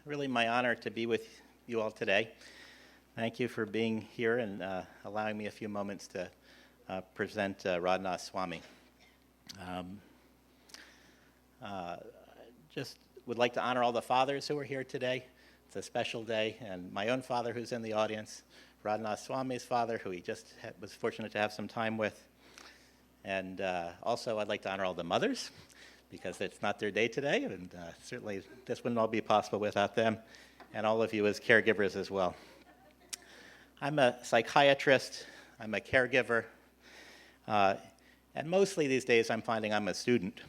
really my honor to be with you all today. Thank you for being here and allowing me a few moments to present Radhanath Swami. Just would like to honor all the fathers who are here today. It's a special day, and my own father who's in the audience, Radhanath Swami's father, who he just was fortunate to have some time with. And also I'd like to honor all the mothers, because it's not their day today, and certainly this wouldn't all be possible without them, and all of you as caregivers as well. I'm a psychiatrist, I'm a caregiver, and mostly these days I'm finding I'm a student.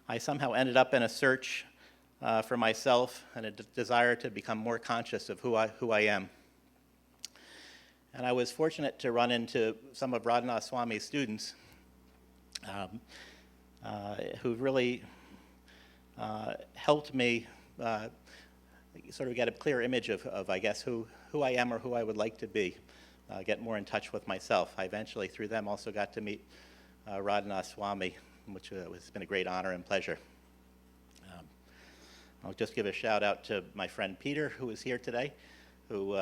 I somehow ended up in a search for myself and a desire to become more conscious of who I am. And I was fortunate to run into some of Radhanath Swami's students who really helped me sort of get a clear image of I guess, who I am or who I would like to be, get more in touch with myself. I eventually, through them, also got to meet Radhanath Swami, which has been a great honor and pleasure. I'll just give a shout out to my friend Peter, who is here today, who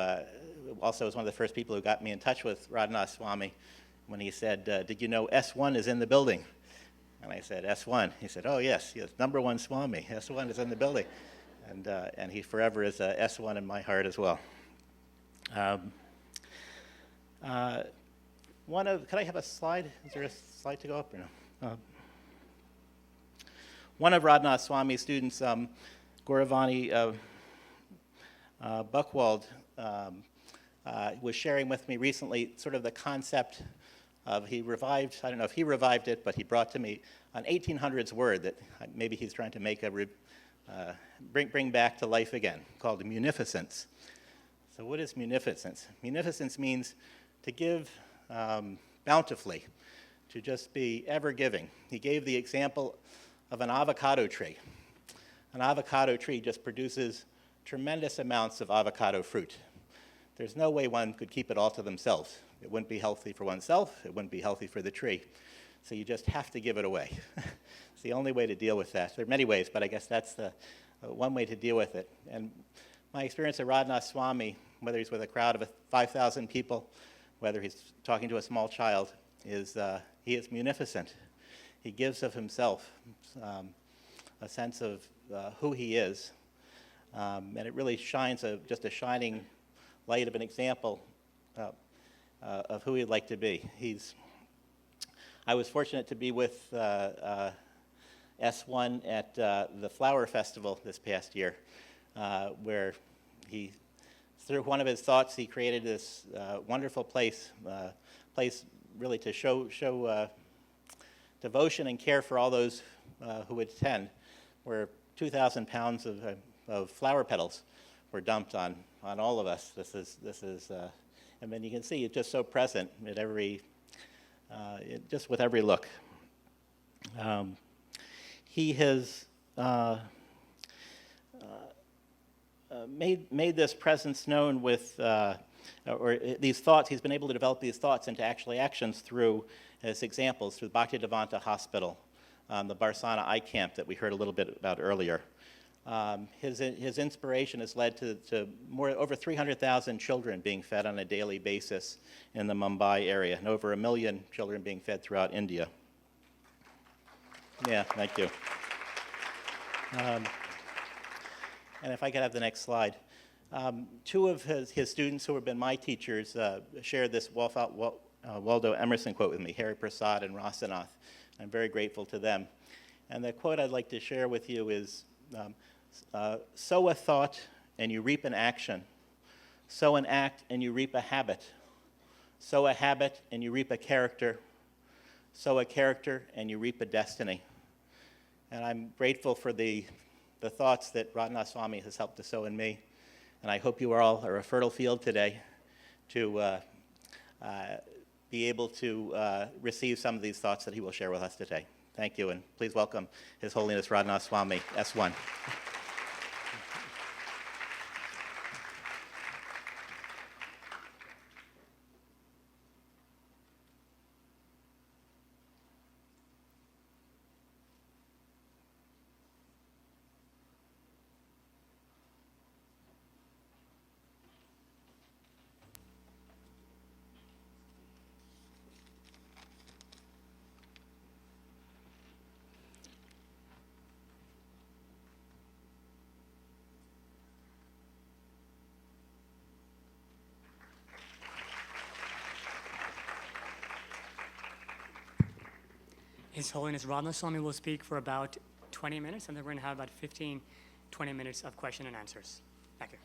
also was one of the first people who got me in touch with Radhanath Swami when he said, did you know S1 is in the building? And I said, S1. He said, oh yes, number one Swami, S1 is in the building. And he forever is a S1 in my heart as well. Could I have a slide? Is there a slide to go up or no? One of Radhanath Swami's students, Gauravani Buchwald, was sharing with me recently sort of the concept of, I don't know if he revived it, but he brought to me an 1800s word that maybe he's trying to make bring back to life again, called munificence. So what is munificence? Munificence means to give bountifully, to just be ever giving. He gave the example of an avocado tree. An avocado tree just produces tremendous amounts of avocado fruit. There's no way one could keep it all to themselves. It wouldn't be healthy for oneself, it wouldn't be healthy for the tree. So you just have to give it away. It's the only way to deal with that. There are many ways, but I guess that's the one way to deal with it. And my experience of Radhanath Swami, whether he's with a crowd of 5,000 people, whether he's talking to a small child, is he is munificent. He gives of himself, a sense of who he is, and it really shines just a shining light of an example of who he'd like to be. I was fortunate to be with S1 at the Flower Festival this past year, where through one of his thoughts, he created this wonderful place really to show devotion and care for all those who would attend, where 2,000 pounds of flower petals were dumped on all of us. This is, and then you can see it's just so present at just with every look. He has made this presence known with, or these thoughts. He's been able to develop these thoughts into actually actions through his examples, through the Bhaktivedanta Hospital, the Barsana Eye Camp that we heard a little bit about earlier. His inspiration has led to over 300,000 children being fed on a daily basis in the Mumbai area, and over 1 million children being fed throughout India. Yeah, thank you. And if I could have the next slide. Two of his students who have been my teachers shared this Waldo Emerson quote with me, Hari Prasad and Radhanath. I'm very grateful to them. And the quote I'd like to share with you is, sow a thought and you reap an action. Sow an act and you reap a habit. Sow a habit and you reap a character. Sow a character and you reap a destiny. And I'm grateful for the thoughts that Radhanath Swami has helped to sow in me. And I hope you all are a fertile field today to be able to receive some of these thoughts that he will share with us today. Thank you, and please welcome His Holiness Radhanath Swami, S1. His Holiness Radhanath Swami will speak for about 20 minutes, and then we're going to have about 15, 20 minutes of question and answers. Thank you.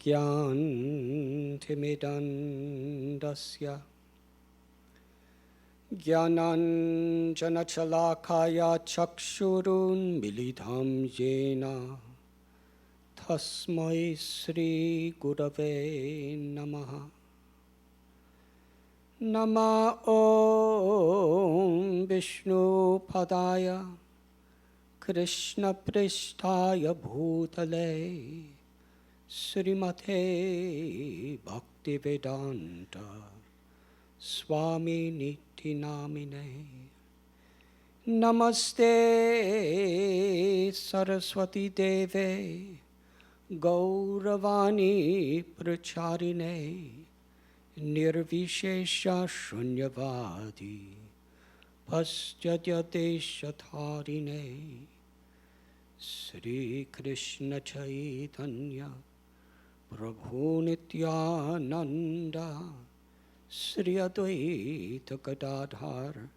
Jnantimidandasya Jnananjanachalakaya chakshurun milidham jena Tasmai Sri Gurave Namaha Nama Om Vishnu Padaya Krishna Prishtaya Bhutale Srimate Bhaktivedanta Swami Niti Namine Namaste Saraswati Deve Gauravani Pracharine Nirvishesha Shunyavadi Paschatya Deshatharine Sri Krishna Chaitanya Prabhu Nityananda Sri Advaita Gadadhar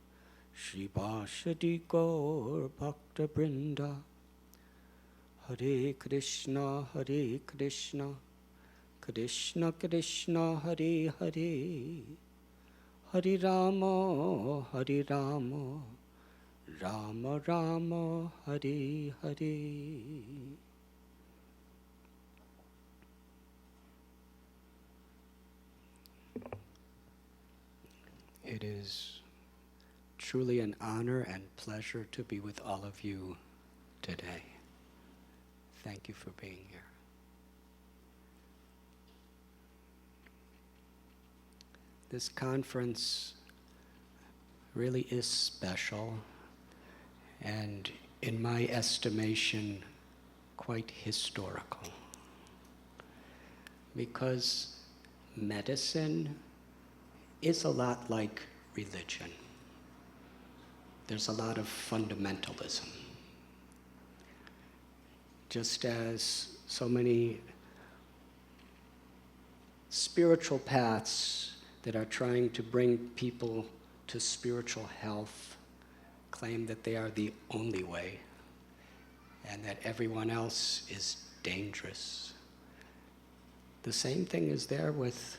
Shri Vashadi Gaur Bhakta Brinda Hare Krishna Krishna Krishna Hare Hare Hare Rama Rama Rama Hare Hare. It is truly an honor and pleasure to be with all of you today. Thank you for being here. This conference really is special and, in my estimation, quite historical. Because medicine is a lot like religion. There's a lot of fundamentalism. Just as so many spiritual paths that are trying to bring people to spiritual health claim that they are the only way and that everyone else is dangerous. The same thing is there with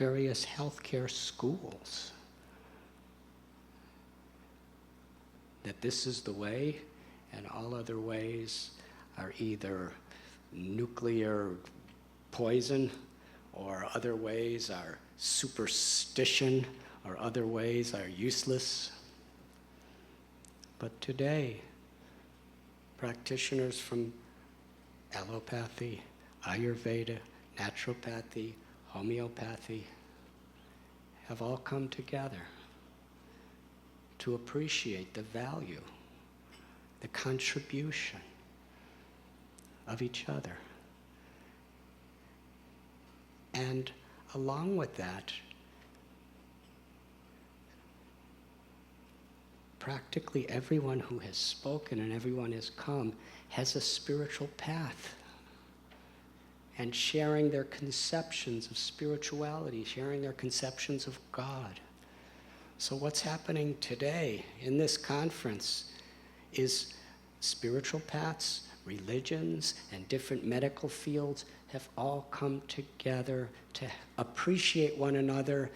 various healthcare schools. That this is the way and all other ways are either nuclear poison or other ways are superstition or other ways are useless. But today, practitioners from allopathy, Ayurveda, naturopathy, homeopathy have all come together to appreciate the value, the contribution of each other. And along with that, practically everyone who has spoken and everyone has come has a spiritual path and sharing their conceptions of spirituality, sharing their conceptions of God. So what's happening today in this conference is spiritual paths, religions, and different medical fields have all come together to appreciate one another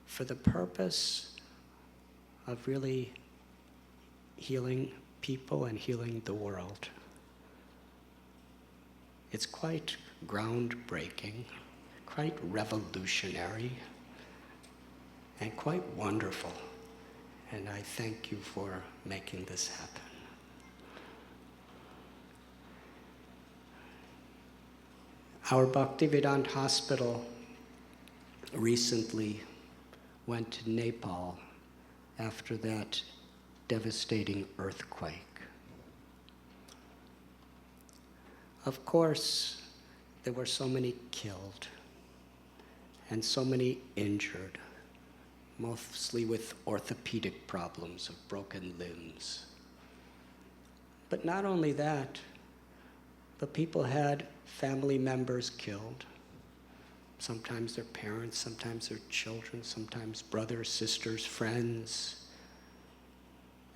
for the purpose of really healing people and healing the world. It's quite groundbreaking, quite revolutionary, and quite wonderful. And I thank you for making this happen. Our Bhaktivedanta Hospital recently went to Nepal after that devastating earthquake. Of course, there were so many killed and so many injured, mostly with orthopedic problems of broken limbs. But not only that, but people had family members killed. Sometimes their parents, sometimes their children, sometimes brothers, sisters, friends.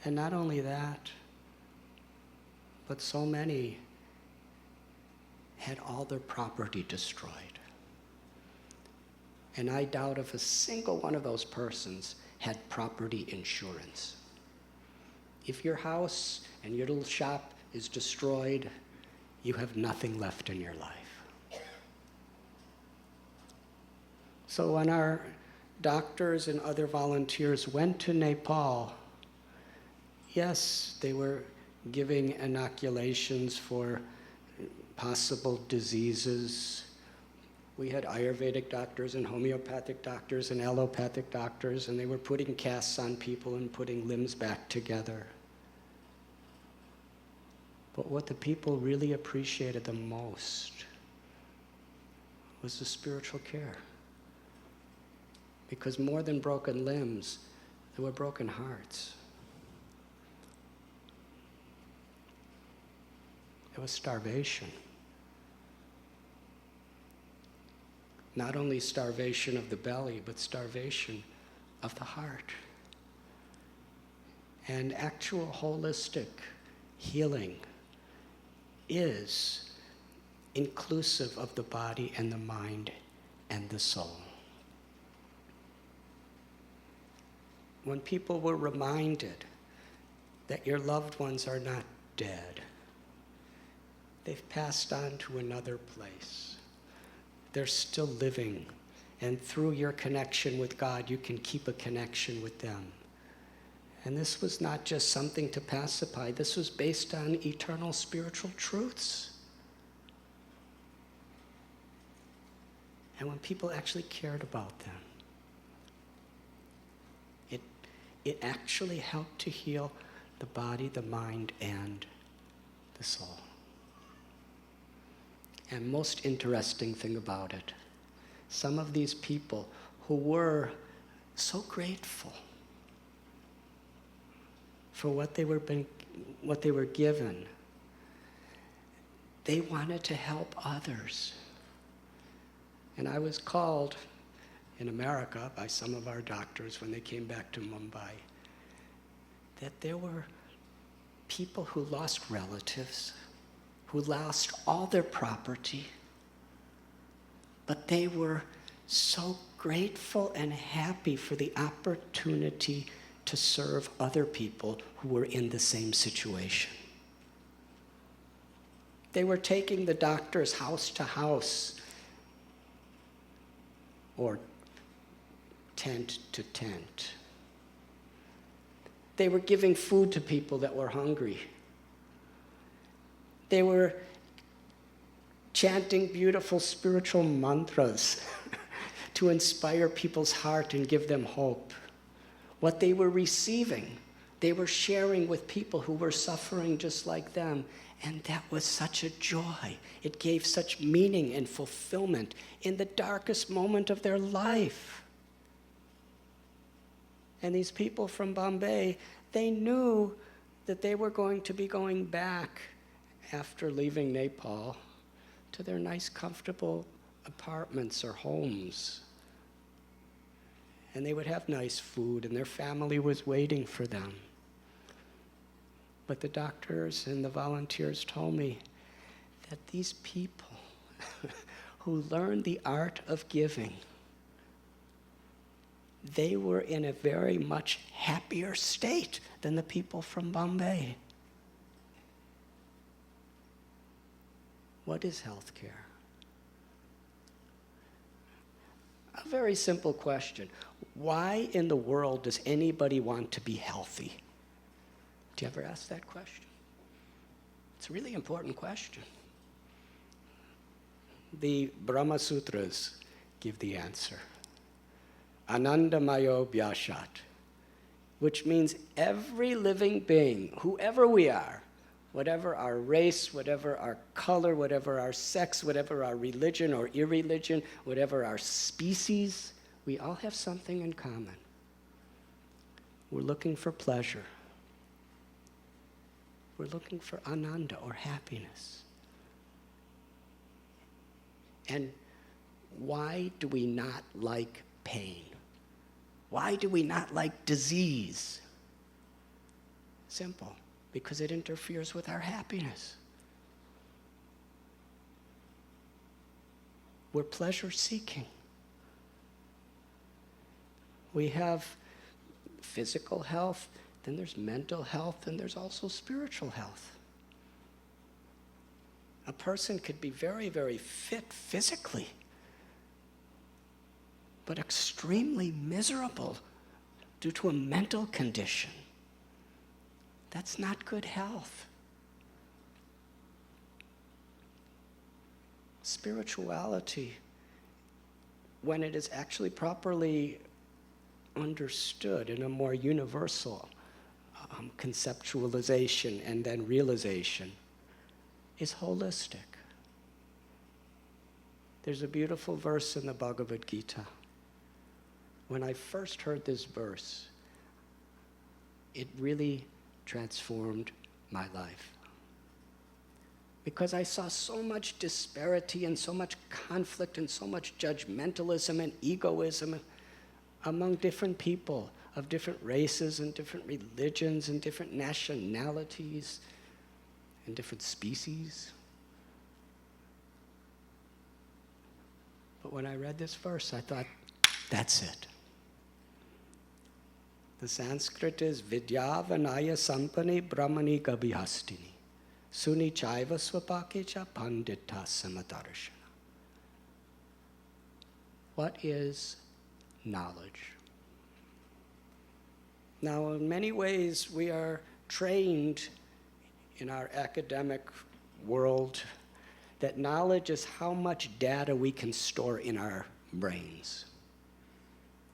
And not only that, but so many had all their property destroyed. And I doubt if a single one of those persons had property insurance. If your house and your little shop is destroyed, you have nothing left in your life. So when our doctors and other volunteers went to Nepal, yes, they were giving inoculations for possible diseases. We had Ayurvedic doctors and homeopathic doctors and allopathic doctors, and they were putting casts on people and putting limbs back together. But what the people really appreciated the most was the spiritual care. Because more than broken limbs, there were broken hearts. There was starvation. Not only starvation of the belly, but starvation of the heart. And actual holistic healing is inclusive of the body and the mind and the soul. When people were reminded that your loved ones are not dead, they've passed on to another place. They're still living, and through your connection with God, you can keep a connection with them. And this was not just something to pacify. This was based on eternal spiritual truths. And when people actually cared about them, it actually helped to heal the body, the mind, and the soul. And most interesting thing about it, some of these people who were so grateful for what they were given, they wanted to help others. And I was called in America by some of our doctors when they came back to Mumbai that there were people who lost relatives, who lost all their property, but they were so grateful and happy for the opportunity to serve other people who were in the same situation. They were taking the doctors house to house or tent to tent. They were giving food to people that were hungry. They were chanting beautiful spiritual mantras to inspire people's heart and give them hope. What they were receiving, they were sharing with people who were suffering just like them. And that was such a joy. It gave such meaning and fulfillment in the darkest moment of their life. And these people from Bombay, they knew that they were going to be going back after leaving Nepal to their nice, comfortable apartments or homes. And they would have nice food, and their family was waiting for them. But the doctors and the volunteers told me that these people who learned the art of giving, they were in a very much happier state than the people from Bombay. What is healthcare? A very simple question. Why in the world does anybody want to be healthy? Do you ever ask that question? It's a really important question. The Brahma Sutras give the answer. Anandamayo Vyashat, which means every living being, whoever we are, Whatever our race, whatever our color, whatever our sex, whatever our religion or irreligion, whatever our species, we all have something in common. We're looking for pleasure. We're looking for ananda, or happiness. And why do we not like pain? Why do we not like disease? Simple. Because it interferes with our happiness. We're pleasure-seeking. We have physical health, then there's mental health, and there's also spiritual health. A person could be very, very fit physically, but extremely miserable due to a mental condition. That's not good health. Spirituality, when it is actually properly understood in a more universal conceptualization and then realization, is holistic. There's a beautiful verse in the Bhagavad Gita. When I first heard this verse, it really transformed my life. Because I saw so much disparity and so much conflict and so much judgmentalism and egoism among different people of different races and different religions and different nationalities and different species. But when I read this verse, I thought, that's it. The Sanskrit is Vidyavanaya Sampani Brahmani Gabihastini Suni Chaiva Swapakecha Pandita Samadarshana. What is knowledge? Now, in many ways, we are trained in our academic world that knowledge is how much data we can store in our brains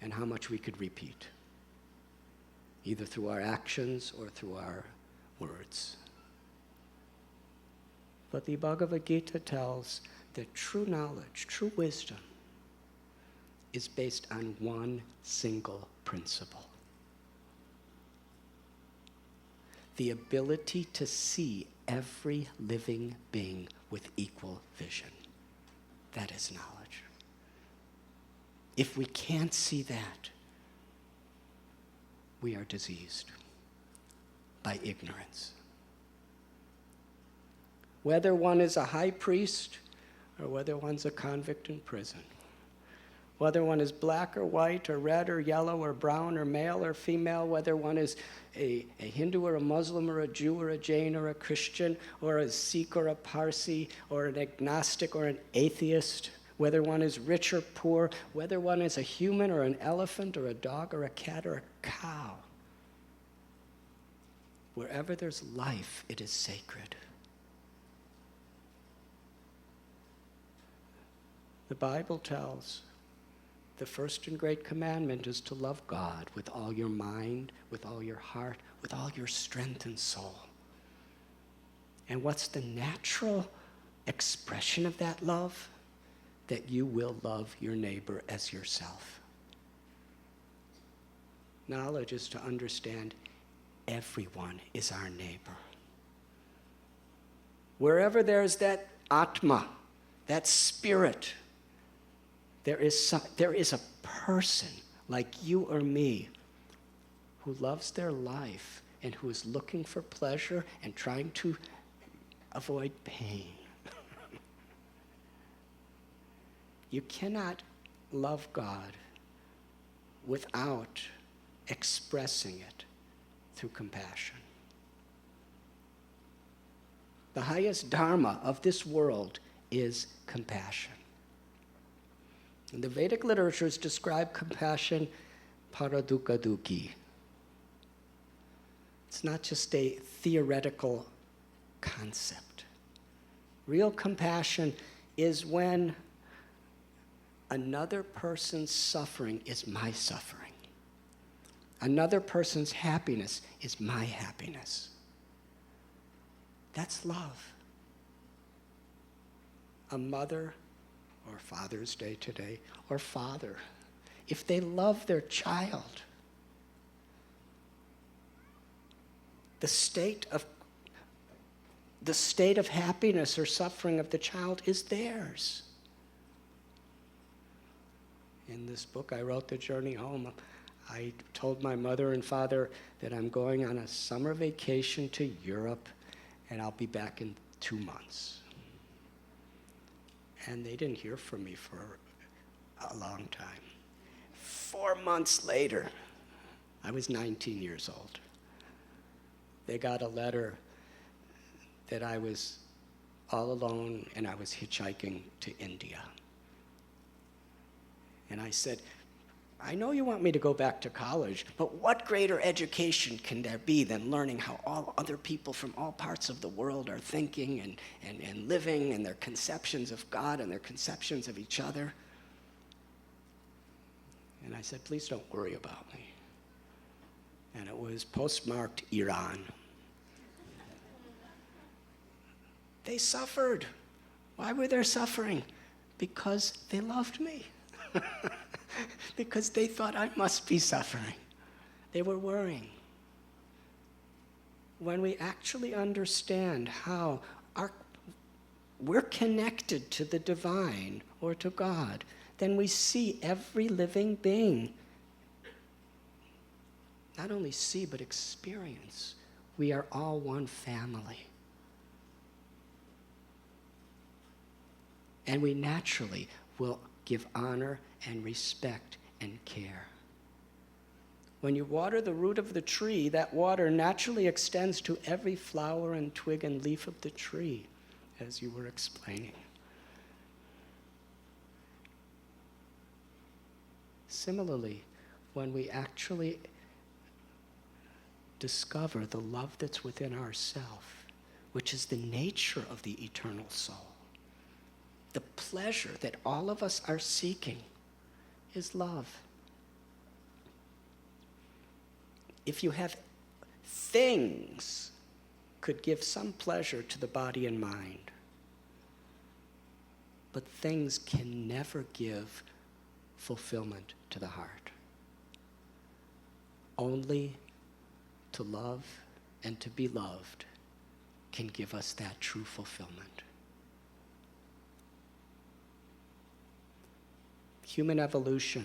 and how much we could repeat, either through our actions or through our words. But the Bhagavad Gita tells that true knowledge, true wisdom, is based on one single principle: the ability to see every living being with equal vision. That is knowledge. If we can't see that, we are diseased by ignorance. Whether one is a high priest or whether one's a convict in prison, whether one is black or white or red or yellow or brown or male or female, whether one is a Hindu or a Muslim or a Jew or a Jain or a Christian or a Sikh or a Parsi or an agnostic or an atheist, whether one is rich or poor, whether one is a human or an elephant or a dog or a cat or a cow. Wherever there's life, it is sacred. The Bible tells the first and great commandment is to love God with all your mind, with all your heart, with all your strength and soul. And what's the natural expression of that love? That you will love your neighbor as yourself. Knowledge is to understand everyone is our neighbor. Wherever there's that Atma, that spirit, there is a person like you or me who loves their life and who is looking for pleasure and trying to avoid pain. You cannot love God without expressing it through compassion. The highest dharma of this world is compassion. And the Vedic literatures describe compassion paradukha dukhi. It's not just a theoretical concept. Real compassion is when another person's suffering is my suffering. Another person's happiness is my happiness. That's love. A mother, or Father's Day today, or father, if they love their child, the state of happiness or suffering of the child is theirs. In this book I wrote, The Journey Home, I told my mother and father that I'm going on a summer vacation to Europe and I'll be back in 2 months. And they didn't hear from me for a long time. 4 months later, I was 19 years old. They got a letter that I was all alone and I was hitchhiking to India. And I said, I know you want me to go back to college, but what greater education can there be than learning how all other people from all parts of the world are thinking and living, and their conceptions of God and their conceptions of each other? And I said, please don't worry about me. And it was postmarked Iran. They suffered. Why were they suffering? Because they loved me. Because they thought I must be suffering. They were worrying. When we actually understand how we're connected to the divine or to God, then we see every living being, not only see but experience. We are all one family. And we naturally will give honor and respect and care. When you water the root of the tree, that water naturally extends to every flower and twig and leaf of the tree, as you were explaining. Similarly, when we actually discover the love that's within ourselves, which is the nature of the eternal soul, the pleasure that all of us are seeking is love. If you have things could give some pleasure to the body and mind, but things can never give fulfillment to the heart. Only to love and to be loved can give us that true fulfillment. Human evolution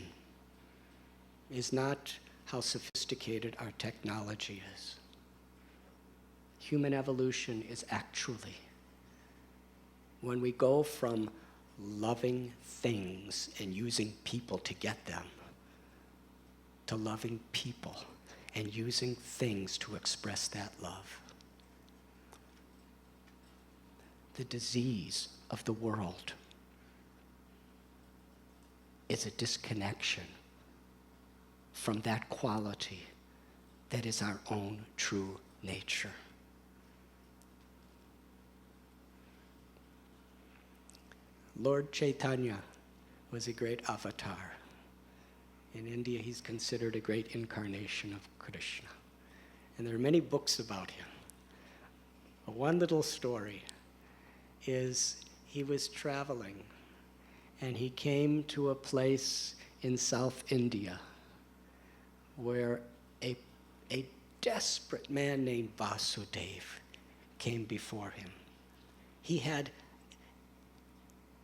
is not how sophisticated our technology is. Human evolution is actually when we go from loving things and using people to get them to loving people and using things to express that love. The disease of the world is a disconnection from that quality that is our own true nature. Lord Caitanya was a great avatar. In India, he's considered a great incarnation of Krishna. And there are many books about him. But one little story is he was traveling and he came to a place in South India where a desperate man named Vasudeva came before him. He had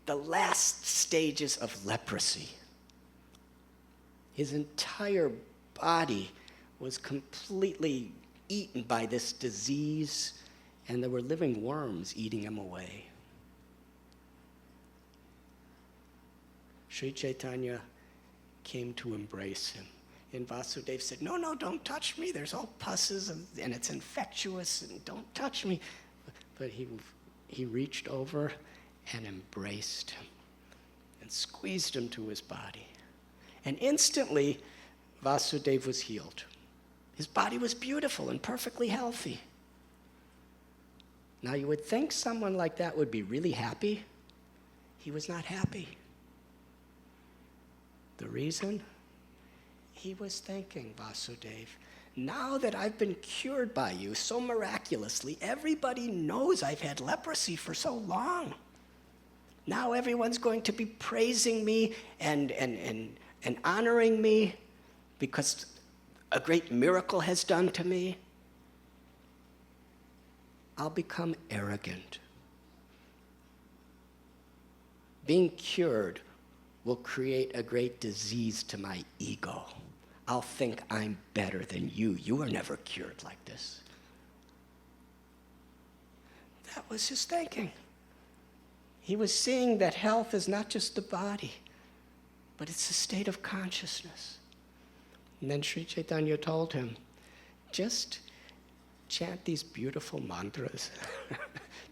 the last stages of leprosy. His entire body was completely eaten by this disease, and there were living worms eating him away. Sri Chaitanya came to embrace him. And Vasudeva said, no, don't touch me. There's all pusses and it's infectious and don't touch me. But he reached over and embraced him and squeezed him to his body. And instantly, Vasudeva was healed. His body was beautiful and perfectly healthy. Now you would think someone like that would be really happy. He was not happy. The reason? He was thinking, Vasudeva, now that I've been cured by you so miraculously, everybody knows I've had leprosy for so long. Now everyone's going to be praising me and honoring me because a great miracle has done to me. I'll become arrogant. Being cured will create a great disease to my ego. I'll think I'm better than you. You were never cured like this. That was his thinking. He was seeing that health is not just the body, but it's a state of consciousness. And then Sri Caitanya told him, just chant these beautiful mantras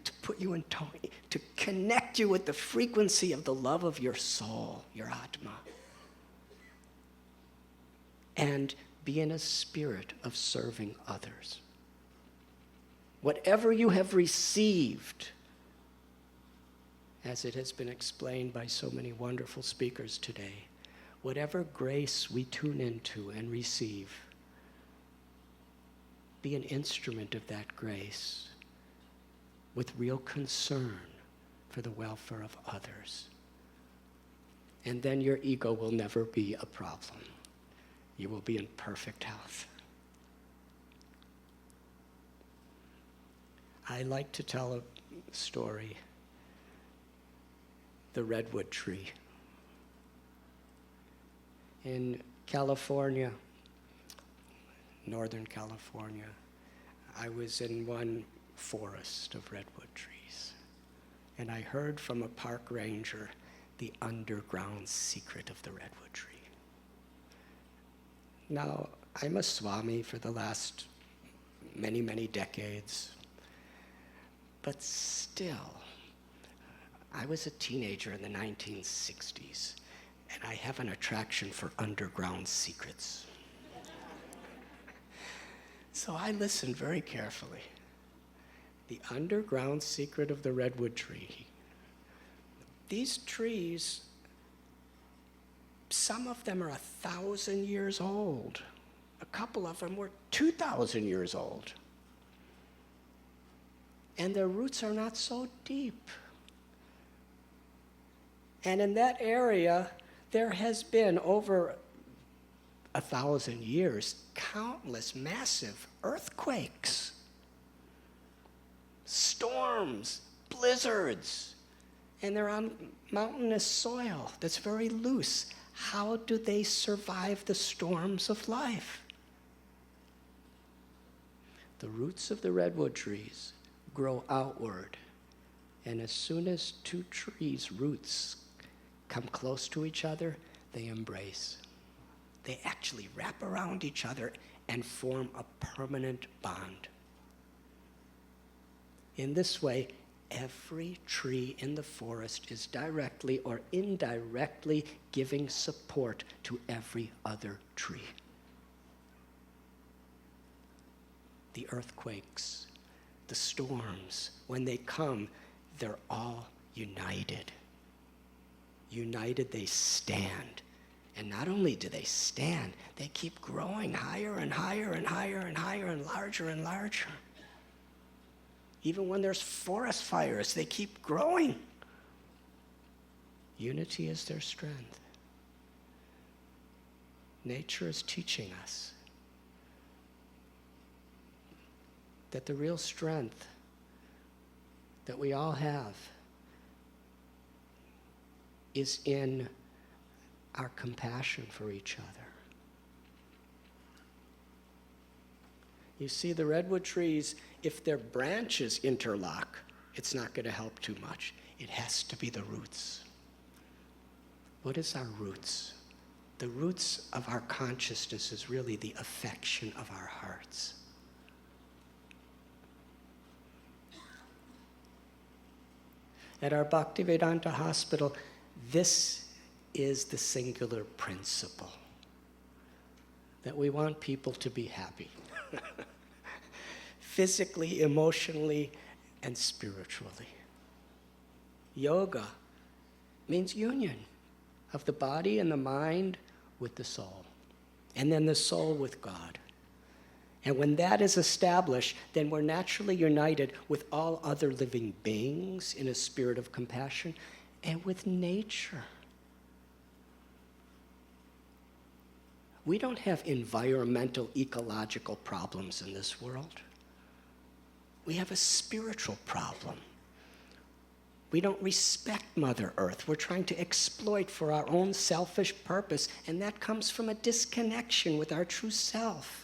to put you in tone, to connect you with the frequency of the love of your soul, your Atma. And be in a spirit of serving others. Whatever you have received, as it has been explained by so many wonderful speakers today, whatever grace we tune into and receive, be an instrument of that grace with real concern for the welfare of others. And then your ego will never be a problem. You will be in perfect health. I like to tell a story, the Redwood Tree. In California, Northern California, I was in one forest of redwood trees, and I heard from a park ranger the underground secret of the redwood tree. Now, I'm a Swami for the last many, many decades, but still, I was a teenager in the 1960s, and I have an attraction for underground secrets. So I listened very carefully. The underground secret of the redwood tree. These trees, some of them are 1,000 years old. A couple of them were 2,000 years old. And their roots are not so deep. And in that area, there has been over 1,000 years, countless massive earthquakes, storms, blizzards, and they're on mountainous soil that's very loose. How do they survive the storms of life? The roots of the redwood trees grow outward, and as soon as two trees' roots come close to each other, they embrace. They actually wrap around each other and form a permanent bond. In this way, every tree in the forest is directly or indirectly giving support to every other tree. The earthquakes, the storms, when they come, they're all united. United, they stand. And not only do they stand, they keep growing higher and higher and higher and higher and larger and larger. Even when there's forest fires, they keep growing. Unity is their strength. Nature is teaching us that the real strength that we all have is in our compassion for each other. You see, the redwood trees, if their branches interlock, it's not going to help too much. It has to be the roots. What is our roots? The roots of our consciousness is really the affection of our hearts. At our Bhaktivedanta Hospital, this is the singular principle, that we want people to be happy, physically, emotionally, and spiritually. Yoga means union of the body and the mind with the soul, and then the soul with God. And when that is established, then we're naturally united with all other living beings in a spirit of compassion and with nature. We don't have environmental, ecological problems in this world. We have a spiritual problem. We don't respect Mother Earth. We're trying to exploit for our own selfish purpose, and that comes from a disconnection with our true self.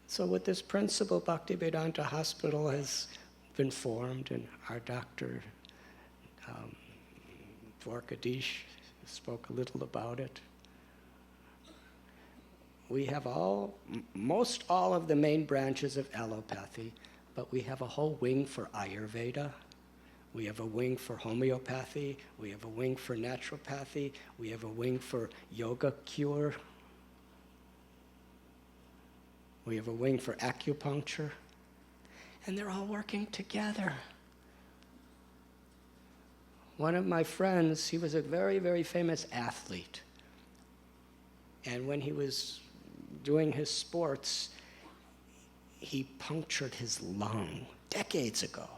So with this principle, Bhaktivedanta Hospital has been formed, and our doctor, Dwarkadish, spoke a little about it. We have most all of the main branches of allopathy, but we have a whole wing for Ayurveda. We have a wing for homeopathy. We have a wing for naturopathy. We have a wing for yoga cure. We have a wing for acupuncture. And they're all working together. One of my friends, he was a very, very famous athlete. And when he was doing his sports, he punctured his lung decades ago.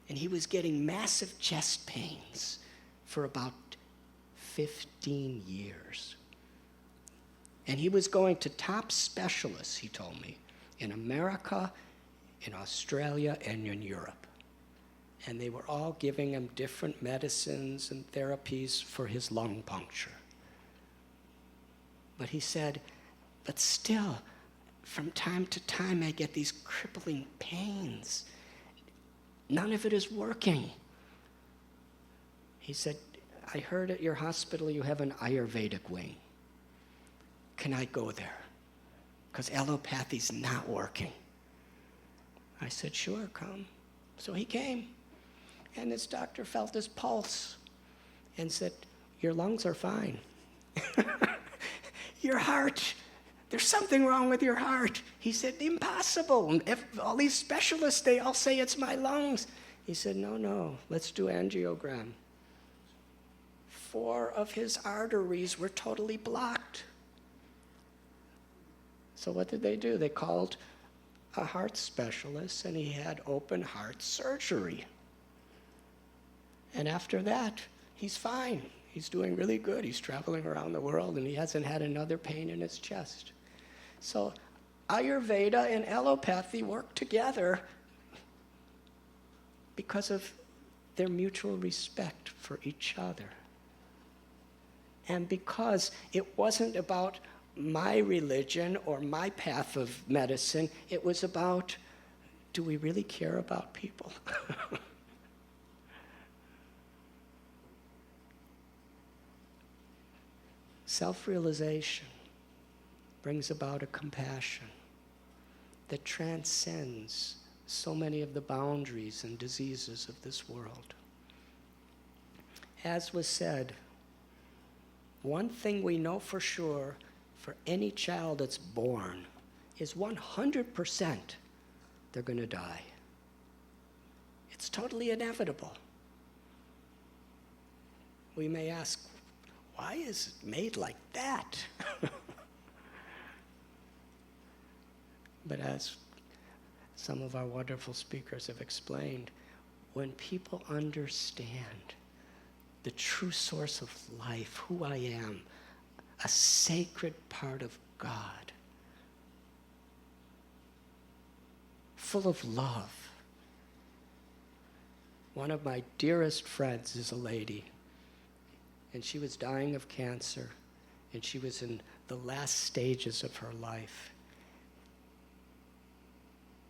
And he was getting massive chest pains for about 15 years. And he was going to top specialists, he told me, in America, in Australia, and in Europe. And they were all giving him different medicines and therapies for his lung puncture. But he said, but still, from time to time, I get these crippling pains. None of it is working. He said, I heard at your hospital you have an Ayurvedic wing. Can I go there? Because allopathy's not working. I said, sure, come. So he came. And this doctor felt his pulse and said, your lungs are fine. Your heart, there's something wrong with your heart. He said, impossible. And all these specialists, they all say it's my lungs. He said, no, let's do angiogram. 4 of his arteries were totally blocked. So what did they do? They called a heart specialist, and he had open heart surgery. And after that, he's fine. He's doing really good. He's traveling around the world, and he hasn't had another pain in his chest. So Ayurveda and allopathy work together because of their mutual respect for each other. And because it wasn't about my religion or my path of medicine, it was about, do we really care about people? Self-realization brings about a compassion that transcends so many of the boundaries and diseases of this world. As was said, one thing we know for sure for any child that's born is 100% they're going to die. It's totally inevitable. We may ask, why is it made like that? But as some of our wonderful speakers have explained, when people understand the true source of life, who I am, a sacred part of God, full of love. One of my dearest friends is a lady, and she was dying of cancer, and she was in the last stages of her life.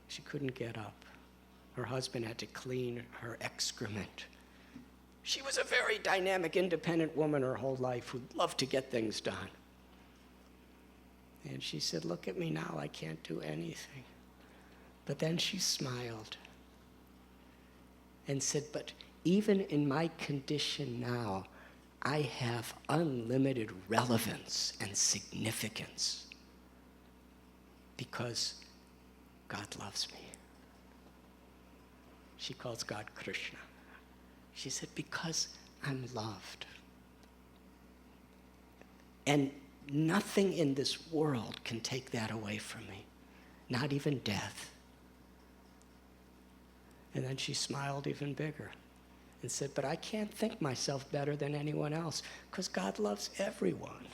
She couldn't get up. Her husband had to clean her excrement. She was a very dynamic, independent woman her whole life who loved to get things done. And she said, look at me now, I can't do anything. But then she smiled and said, but even in my condition now, I have unlimited relevance and significance because God loves me. She calls God Krishna. She said, because I'm loved. And Nothing in this world can take that away from me, not even death. And then she smiled even bigger and said, but I can't think myself better than anyone else because God loves everyone.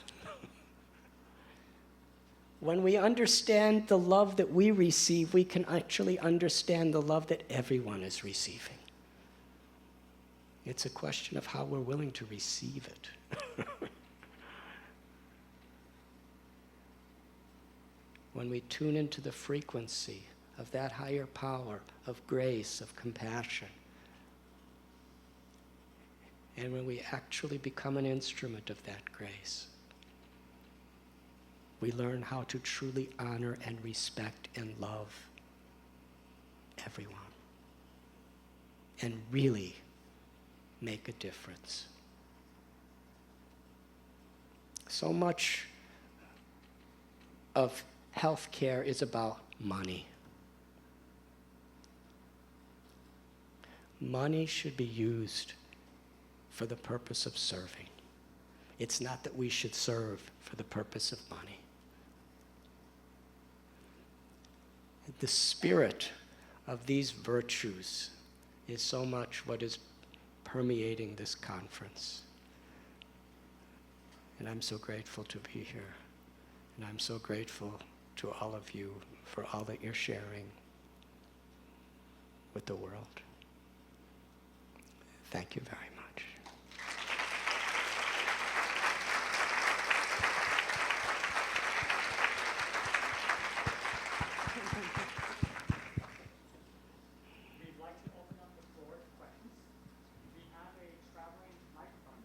When we understand the love that we receive, we can actually understand the love that everyone is receiving. It's a question of how we're willing to receive it. When we tune into the frequency of that higher power, of grace, of compassion, and when we actually become an instrument of that grace, we learn how to truly honor and respect and love everyone and really make a difference. So much of healthcare is about money. Money should be used for the purpose of serving. It's not that we should serve for the purpose of money. The spirit of these virtues is so much what is permeating this conference. And I'm so grateful to be here. And I'm so grateful to all of you for all that you're sharing with the world. Thank you very much. We'd like to open up the floor to questions. We have a traveling microphone,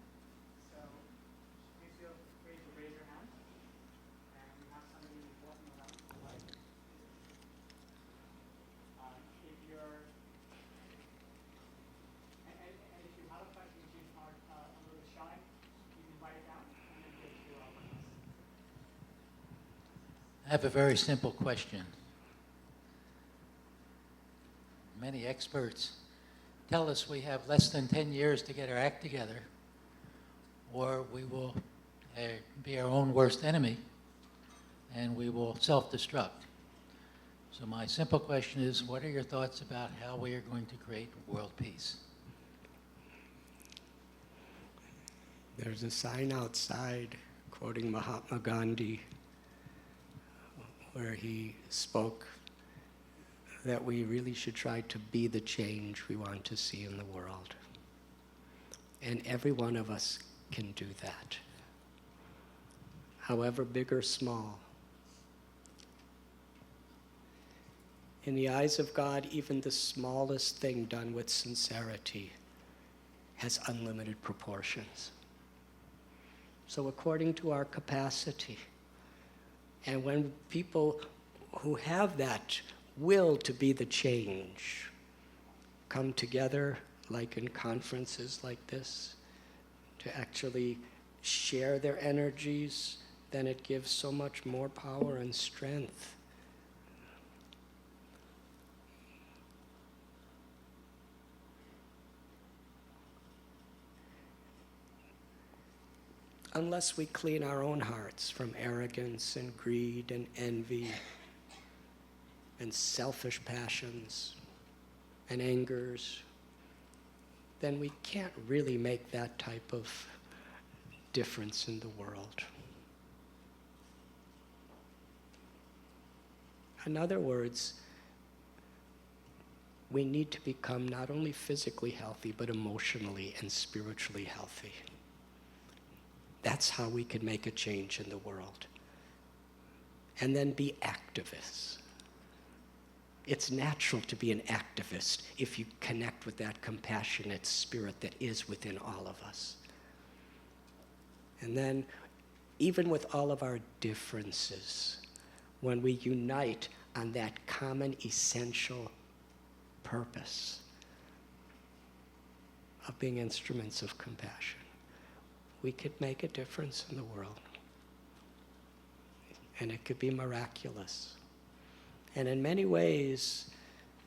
so please feel free to raise your hand. And we have somebody walking around the light. If you're, and if you have a question, if you are a little shy, you can write it down and then give it to our witness. I have a very simple question. Many experts tell us we have less than 10 years to get our act together, or we will be our own worst enemy, and we will self-destruct. So my simple question is, what are your thoughts about how we are going to create world peace? There's a sign outside quoting Mahatma Gandhi where he spoke that we really should try to be the change we want to see in the world. And every one of us can do that, however big or small. In the eyes of God, even the smallest thing done with sincerity has unlimited proportions. So according to our capacity, and when people who have that will to be the change come together, like in conferences like this, to actually share their energies, then it gives so much more power and strength. Unless we clean our own hearts from arrogance and greed and envy and selfish passions and angers, then we can't really make that type of difference in the world. In other words, we need to become not only physically healthy, but emotionally and spiritually healthy. That's how we can make a change in the world. And then be activists. It's natural to be an activist if you connect with that compassionate spirit that is within all of us. And then, even with all of our differences, when we unite on that common essential purpose of being instruments of compassion, we could make a difference in the world. And it could be miraculous. And in many ways,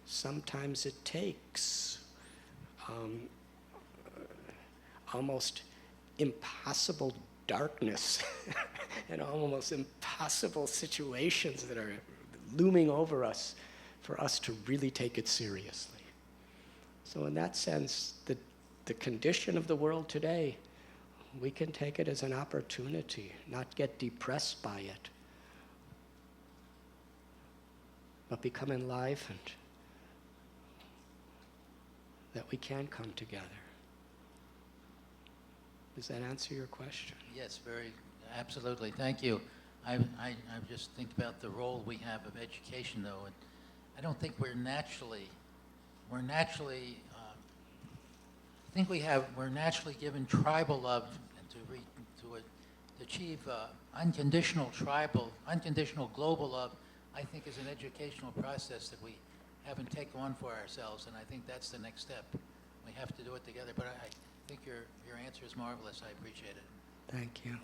sometimes it takes almost impossible darkness and almost impossible situations that are looming over us for us to really take it seriously. So in that sense, the condition of the world today, we can take it as an opportunity, not get depressed by it, but become enlivened, that we can come together. Does that answer your question? Yes, absolutely. Thank you. I just think about the role we have of education, though, and I don't think we're naturally given tribal love, and to achieve unconditional global love. I think is an educational process that we haven't taken on for ourselves, and I think that's the next step. We have to do it together. But I think your answer is marvelous. I appreciate it. Thank you.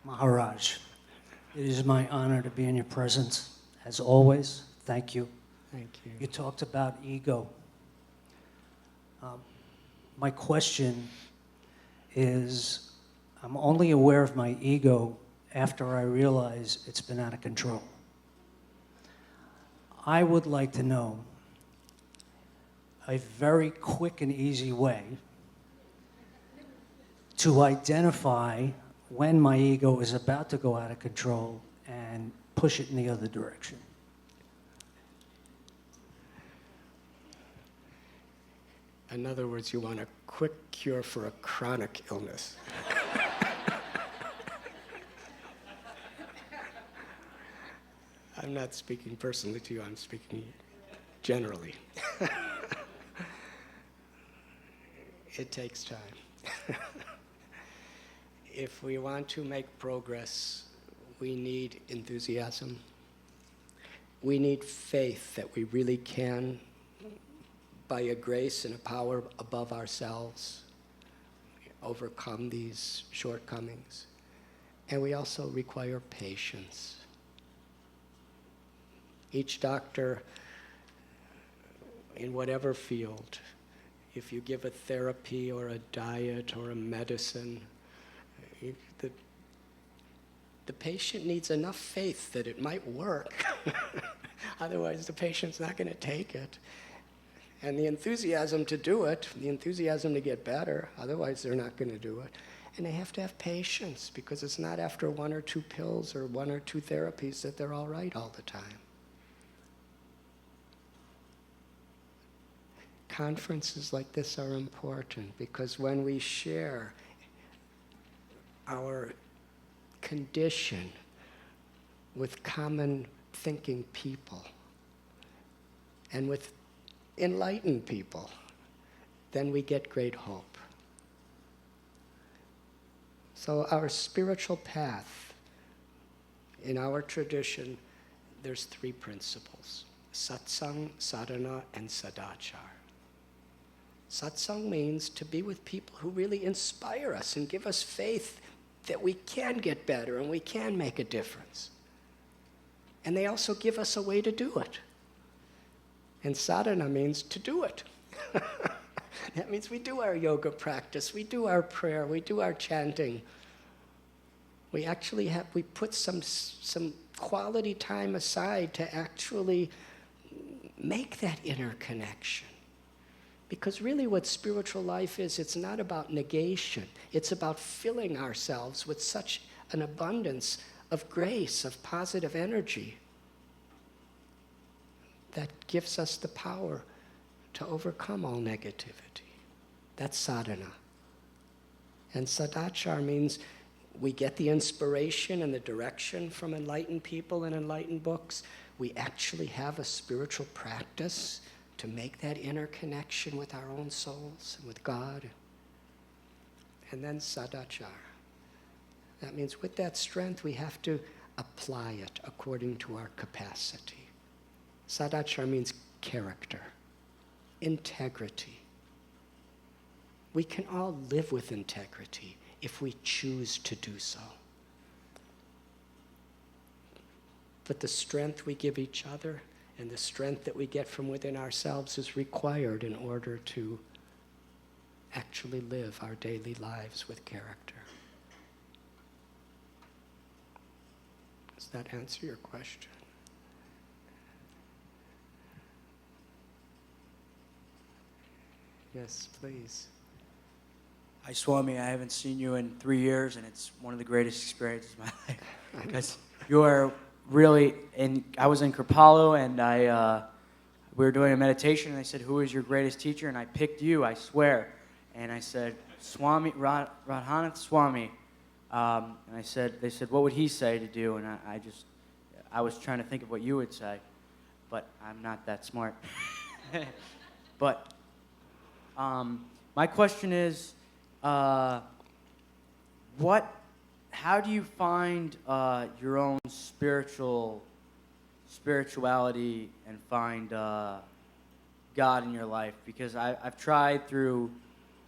Maharaj, it is my honor to be in your presence. As always, thank you. Thank you. You talked about ego. My question is, I'm only aware of my ego after I realize it's been out of control. I would like to know a very quick and easy way to identify when my ego is about to go out of control and push it in the other direction. In other words, you want a quick cure for a chronic illness. I'm not speaking personally to you, I'm speaking generally. It takes time. If we want to make progress, we need enthusiasm. We need faith that we really can, by a grace and a power above ourselves, overcome these shortcomings. And we also require patience. Each doctor, in whatever field, if you give a therapy or a diet or a medicine, the patient needs enough faith that it might work. Otherwise, the patient's not going to take it. And the enthusiasm to do it, the enthusiasm to get better, otherwise they're not going to do it. And they have to have patience, because it's not after 1 or 2 pills or 1 or 2 therapies that they're all right all the time. Conferences like this are important, because when we share our condition with common thinking people and with enlightened people, then we get great hope. So our spiritual path, in our tradition, there's 3 principles: Satsang, Sadhana, and Sadachar. Satsang means to be with people who really inspire us and give us faith that we can get better and we can make a difference. And they also give us a way to do it. And sadhana means to do it. That means we do our yoga practice, we do our prayer, we do our chanting. We actually we put some quality time aside to actually make that inner connection. Because really what spiritual life is, it's not about negation. It's about filling ourselves with such an abundance of grace, of positive energy, that gives us the power to overcome all negativity. That's sadhana. And sadachar means we get the inspiration and the direction from enlightened people and enlightened books. We actually have a spiritual practice to make that inner connection with our own souls and with God. And then sadachar. That means with that strength, we have to apply it according to our capacity. Sadachar means character, integrity. We can all live with integrity if we choose to do so. But the strength we give each other And the strength that we get from within ourselves is required in order to actually live our daily lives with character. Does that answer your question? Yes, please. Hi, Swami. I haven't seen you in 3 years, and it's one of the greatest experiences of my life. Because you are really, I was in Kripalu, and we were doing a meditation, and I said, who is your greatest teacher? And I picked you, I swear. And I said, Swami, Radhanath Swami. And they said, what would he say to do? And I was trying to think of what you would say, but I'm not that smart. But my question is, how do you find your own spirituality and find God in your life? Because I've tried through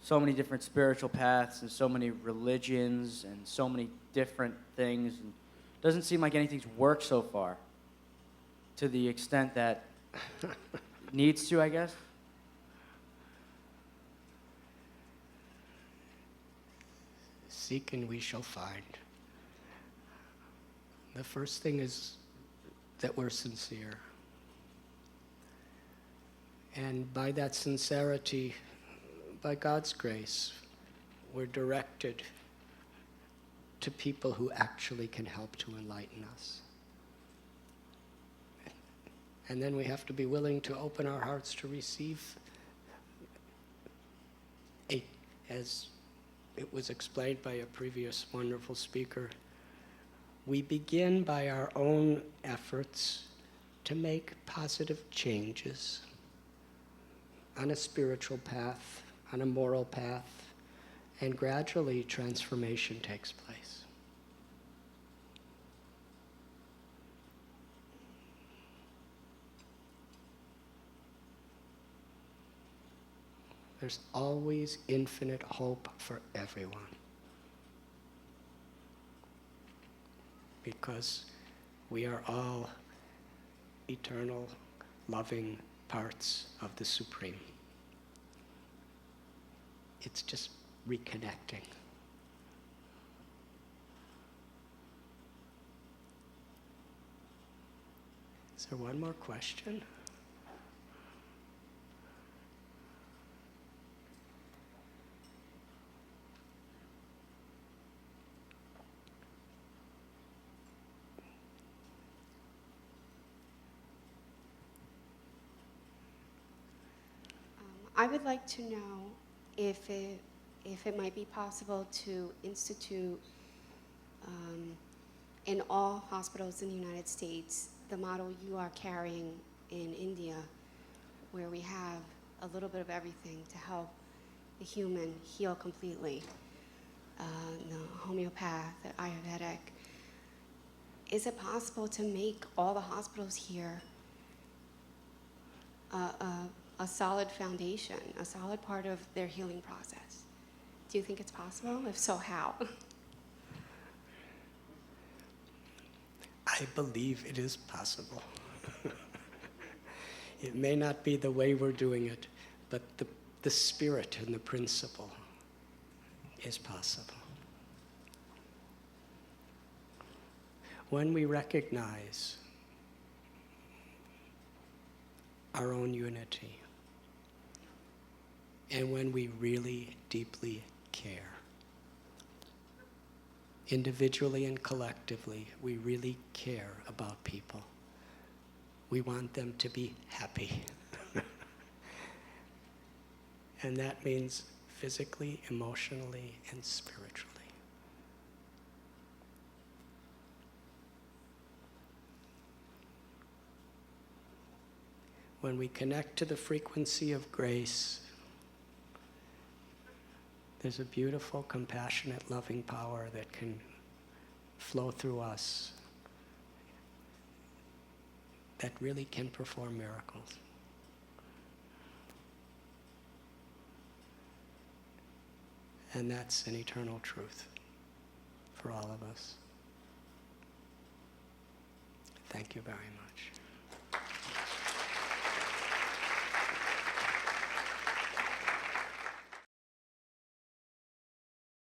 so many different spiritual paths and so many religions and so many different things, and it doesn't seem like anything's worked so far to the extent that it needs to, I guess. Seek and we shall find. The first thing is that we're sincere. And by that sincerity, by God's grace, we're directed to people who actually can help to enlighten us. And then we have to be willing to open our hearts to receive, as it was explained by a previous wonderful speaker, we begin by our own efforts to make positive changes on a spiritual path, on a moral path, and gradually transformation takes place. There's always infinite hope for everyone. Because we are all eternal, loving parts of the Supreme. It's just reconnecting. Is there one more question? I would like to know if it might be possible to institute in all hospitals in the United States the model you are carrying in India, where we have a little bit of everything to help the human heal completely. The homeopath, the Ayurvedic. Is it possible to make all the hospitals here a solid foundation, a solid part of their healing process? Do you think it's possible? If so, how? I believe it is possible. It may not be the way we're doing it, but the spirit and the principle is possible. When we recognize our own unity, and when we really deeply care, individually and collectively, we really care about people. We want them to be happy. And that means physically, emotionally, and spiritually. When we connect to the frequency of grace, there's a beautiful, compassionate, loving power that can flow through us that really can perform miracles. And that's an eternal truth for all of us. Thank you very much.